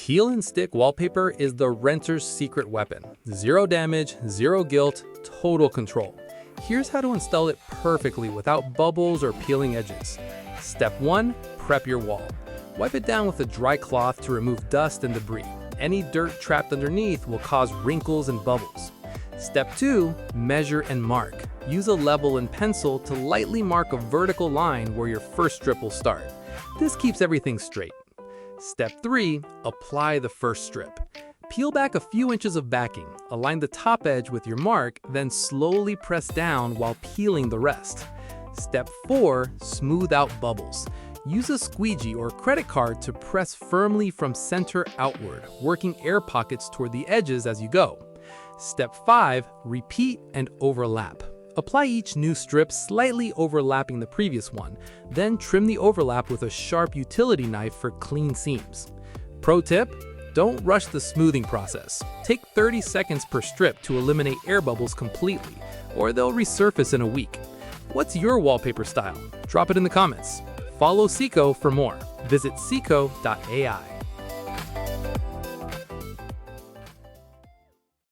Peel and stick wallpaper is the renter's secret weapon. Zero damage, zero guilt, total control. Here's how to install it perfectly without bubbles or peeling edges. Step 1. Prep your wall. Wipe it down with a dry cloth to remove dust and debris. Any dirt trapped underneath will cause wrinkles and bubbles. Step 2. Measure and mark. Use a level and pencil to lightly mark a vertical line where your first strip will start. This keeps everything straight. Step 3. Apply the first strip. Peel back a few inches of backing, align the top edge with your mark, then slowly press down while peeling the rest. Step 4. Smooth out bubbles. Use a squeegee or credit card to press firmly from center outward, working air pockets toward the edges as you go. Step 5. Repeat and overlap. Apply each new strip slightly overlapping the previous one, then trim the overlap with a sharp utility knife for clean seams. Pro tip: don't rush the smoothing process. Take 30 seconds per strip to eliminate air bubbles completely, or they'll resurface in a week. What's your wallpaper style? Drop it in the comments. Follow Sikho for more. Visit Sikho.ai.